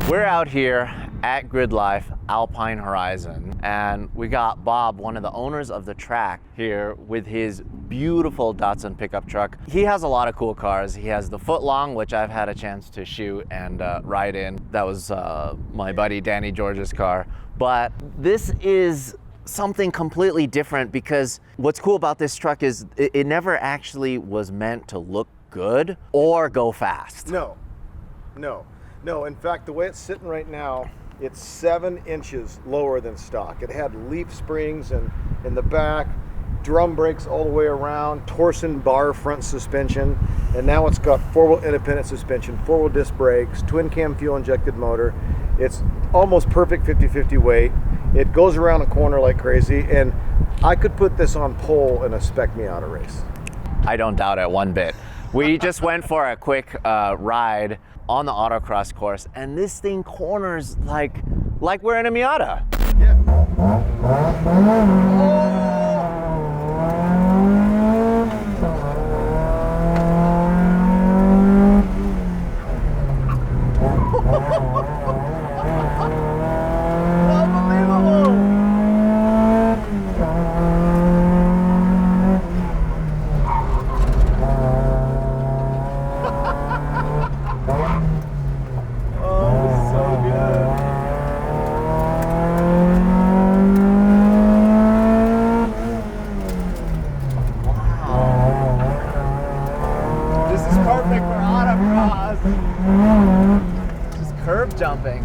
We're out here at Grid Life Alpine Horizon, and we got Bob, one of the owners of the track, here with his beautiful Datsun pickup truck. He has a lot of cool cars. He has the Footlong, which I've had a chance to shoot and ride in. That was my buddy Danny George's car. But this is something completely different, because what's cool about this truck is it never actually was meant to look good or go fast. No, in fact, the way it's sitting right now, it's 7 inches lower than stock. It had leaf springs in the back, drum brakes all the way around, torsion bar front suspension, and now it's got 4-wheel independent suspension, 4-wheel disc brakes, twin cam fuel injected motor. It's almost perfect 50-50 weight. It goes around a corner like crazy, and I could put this on pole in a spec Miata race. I don't doubt it one bit. We just went for a quick ride on the autocross course, and this thing corners like we're in a Miata. Yeah. Jumping.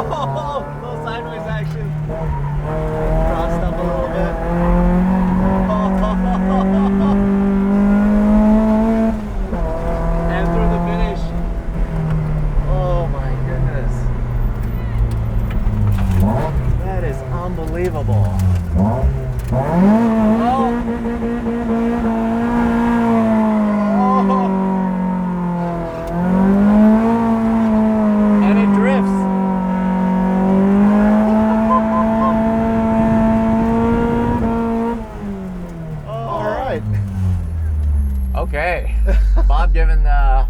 Oh, little sideways action. Crossed up a little bit. And through the finish. Oh my goodness. That is unbelievable. Okay, Bob giving the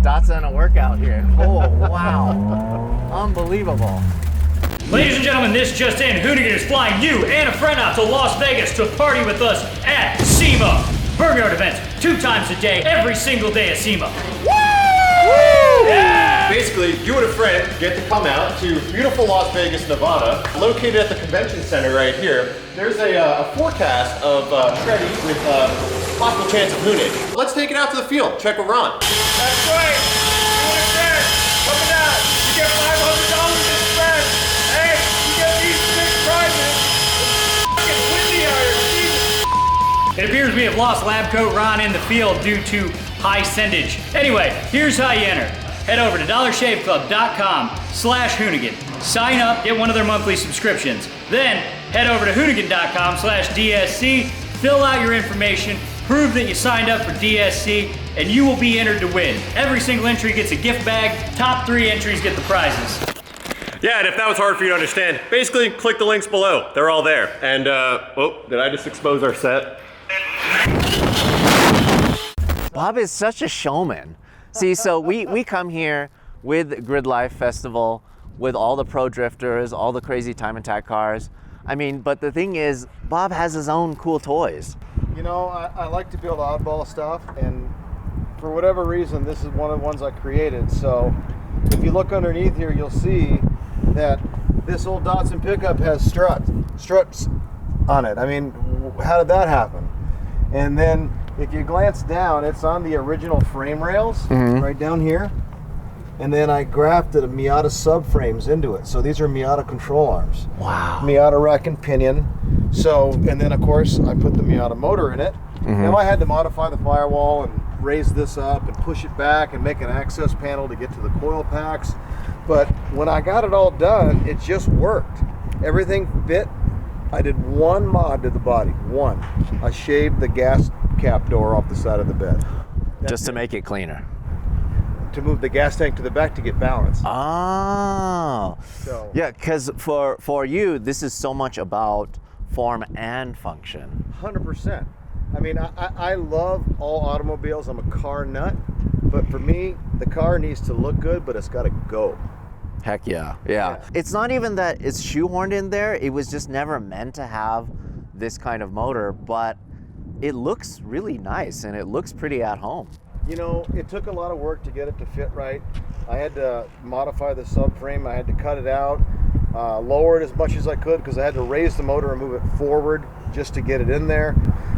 Datsun a workout here. Oh, wow. Unbelievable. Ladies and gentlemen, this just in. Hoonigan is flying you and a friend out to Las Vegas to party with us at SEMA. Burnyard events 2 times a day, every single day at SEMA. Woo! Yeah! Basically, you and a friend get to come out to beautiful Las Vegas, Nevada, located at the convention center right here. There's a forecast of Shreddy with possible chance of hoonage. Let's take it out to the field. Check with Ron. That's right. You and a friend coming out. You get $500 in spend. Hey, you get these 6 prizes. It's fucking windy out here. It appears we have lost lab coat Ron in the field due to high sendage. Anyway, here's how you enter. Head over to dollarshaveclub.com/Hoonigan. Sign up, get one of their monthly subscriptions. Then head over to Hoonigan.com/DSC, fill out your information, prove that you signed up for DSC, and you will be entered to win. Every single entry gets a gift bag. Top 3 entries get the prizes. Yeah, and if that was hard for you to understand, basically click the links below. They're all there. And, oh, did I just expose our set? Bob is such a showman. See, so we come here with Grid Life Festival, with all the pro drifters, all the crazy time attack cars. I mean, but the thing is, Bob has his own cool toys. You know, I like to build oddball stuff, and for whatever reason, this is one of the ones I created. So if you look underneath here, you'll see that this old Datsun pickup has struts on it. I mean, how did that happen? And then if you glance down, it's on the original frame rails right down here. And then I grafted a Miata subframes into it. So these are Miata control arms. Wow. Miata rack and pinion. So, and then of course I put the Miata motor in it. Now I had to modify the firewall and raise this up and push it back and make an access panel to get to the coil packs. But when I got it all done, it just worked. Everything fit. I did one mod to the body, one. I shaved the gas cap door off the side of the bed. Just to make it cleaner. to move the gas tank to the back to get balance. Oh. So Yeah, because for you, this is so much about form and function. 100%. I mean, I love all automobiles. I'm a car nut, but for me, the car needs to look good, but it's got to go. Heck yeah. It's not even that it's shoehorned in there. It was just never meant to have this kind of motor, but it looks really nice and it looks pretty at home. You know, it took a lot of work to get it to fit right. I had to modify the subframe. I had to cut it out, lower it as much as I could because I had to raise the motor and move it forward just to get it in there.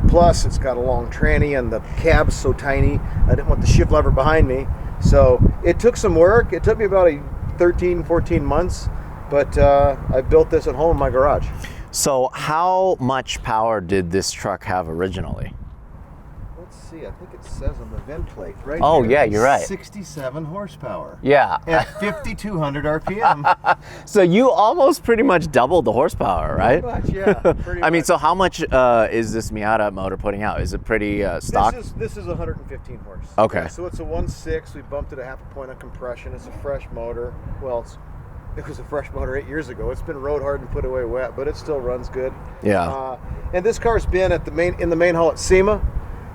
Plus, it's got a long tranny and the cab's so tiny, I didn't want the shift lever behind me. So it took some work. It took me about 13, 14 months, but I built this at home in my garage. So how much power did this truck have originally? Let's see, I think it says on the VIN plate right Oh, here. yeah, you're right. 67 horsepower. Yeah. At 5,200 RPM. So you almost pretty much doubled the horsepower, right? Pretty much, yeah. Pretty I mean, much. so how much is this Miata motor putting out? Is it pretty stock? This is 115 horse. Okay. Yeah, so it's a 1.6. We bumped it a half a point on compression. It's a fresh motor. Well, it was a fresh motor 8 years ago. It's been road hard and put away wet, but it still runs good. Yeah. And this car's been at in the main hall at SEMA.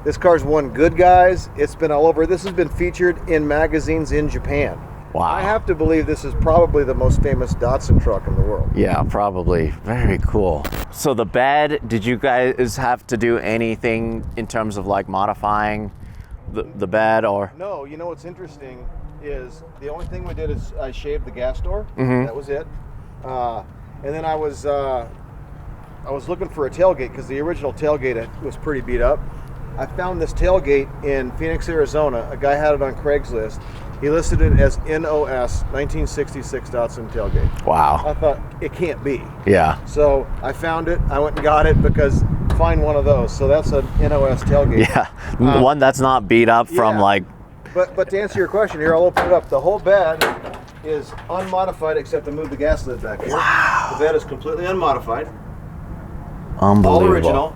This car's won Good Guys. It's been all over. This has been featured in magazines in Japan. Wow. I have to believe this is probably the most famous Datsun truck in the world. Yeah, probably. Very cool. So the bed, did you guys have to do anything in terms of like modifying the bed or? No, you know what's interesting is the only thing we did is I shaved the gas door. Mhm. That was it. And then I was looking for a tailgate because the original tailgate was pretty beat up. I found this tailgate in Phoenix, Arizona. A guy had it on Craigslist. He listed it as NOS 1966 Datsun tailgate. Wow. I thought it can't be. Yeah. So I found it. I went and got it because find one of those. So that's an NOS tailgate. Yeah. One that's not beat up from yeah. like. But to answer your question here, I'll open it up. The whole bed is unmodified except to move the gas lid back here. Wow. The bed is completely unmodified. Unbelievable. All original.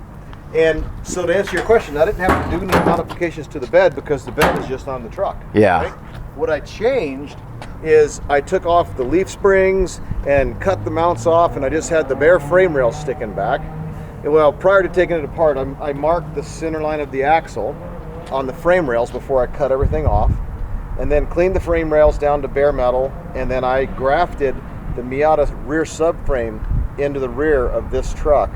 And so to answer your question, I didn't have to do any modifications to the bed because the bed is just on the truck. Yeah. Right? What I changed is I took off the leaf springs and cut the mounts off, and I just had the bare frame rails sticking back. And well, prior to taking it apart, I marked the center line of the axle on the frame rails before I cut everything off, and then cleaned the frame rails down to bare metal, and then I grafted the Miata rear subframe into the rear of this truck,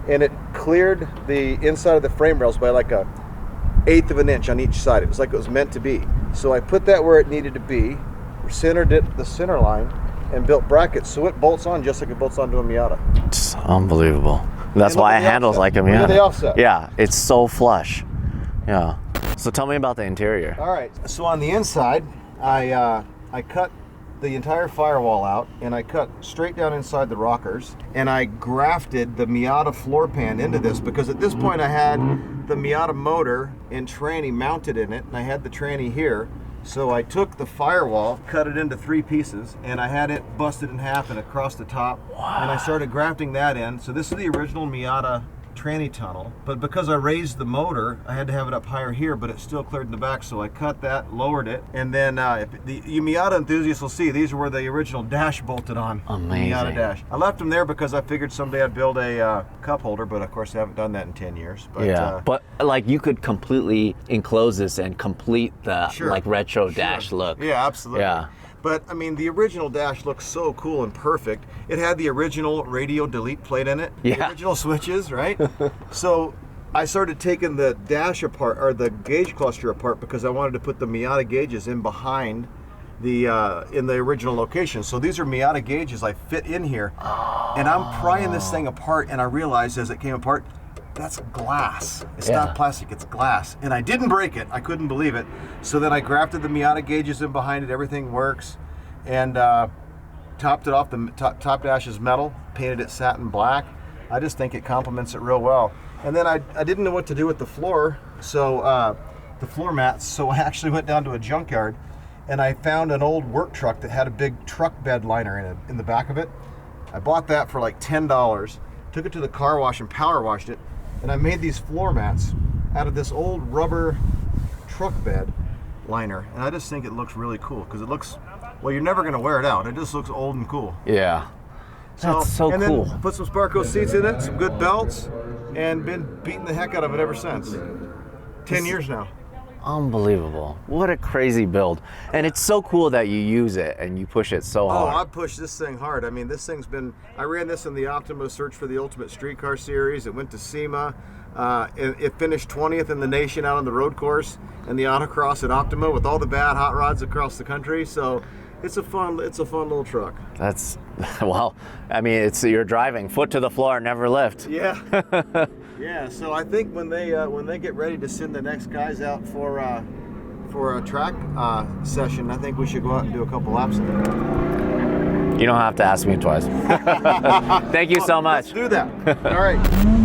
and it cleared the inside of the frame rails by like 1/8 of an inch on each side. It was like it was meant to be. So I put that where it needed to be, centered it the center line, and built brackets so it bolts on just like it bolts onto a Miata. It's unbelievable. That's And look why at it the handles offset. like a Look Miata. at the offset. Yeah, it's so flush. Yeah. So tell me about the interior. All right. So on the inside, I cut the entire firewall out, and I cut straight down inside the rockers, and I grafted the Miata floor pan into this because at this point I had the Miata motor and tranny mounted in it, and I had the tranny here. So I took the firewall, cut it into 3 pieces, and I had it busted in half and across the top. Wow. And I started grafting that in. So this is the original Miata tranny tunnel, but because I raised the motor, I had to have it up higher here, but it still cleared in the back, so I cut that, lowered it, and then you Miata enthusiasts will see these are where the original dash bolted on. Amazing. Miata dash. I left them there because I figured someday I'd build a cup holder, but of course I haven't done that in 10 years. But, yeah, but like you could completely enclose this and complete the Sure. like retro dash look. Yeah, absolutely. Yeah. But I mean, the original dash looks so cool and perfect. It had the original radio delete plate in it. Yeah. The original switches, right? So I started taking the dash apart, or the gauge cluster apart, because I wanted to put the Miata gauges in behind the in the original location. So these are Miata gauges I fit in here, and I'm prying this thing apart, and I realized as it came apart, that's glass. It's Yeah. not plastic, it's glass. And I didn't break it. I couldn't believe it. So then I grafted the Miata gauges in behind it. Everything works. And topped it off. The top dash is metal. Painted it satin black. I just think it complements it real well. And then I didn't know what to do with the floor. So the floor mats. So I actually went down to a junkyard and I found an old work truck that had a big truck bed liner in the back of it. I bought that for like $10. Took it to the car wash and power washed it. And I made these floor mats out of this old rubber truck bed. liner, and I just think it looks really cool because it looks, well, you're never gonna wear it out. It just looks old and cool. Yeah. That's so and cool. Then put some Sparco seats in it, some good belts, and been beating the heck out of it ever since. 10 years now. Unbelievable. What a crazy build. And it's so cool that you use it and you push it so hard. Oh, I pushed this thing hard. I mean, this thing's been, I ran this in the Optima Search for the Ultimate Streetcar Series. It went to SEMA. It finished 20th in the nation out on the road course and the autocross at Optima with all the bad hot rods across the country. So it's a fun little truck. That's, well, I mean, you're driving foot to the floor, never lift. Yeah. Yeah, so I think when they get ready to send the next guys out for a track session, I think we should go out and do a couple laps of it. You don't have to ask me twice. Thank you so much. Let's do that. All right.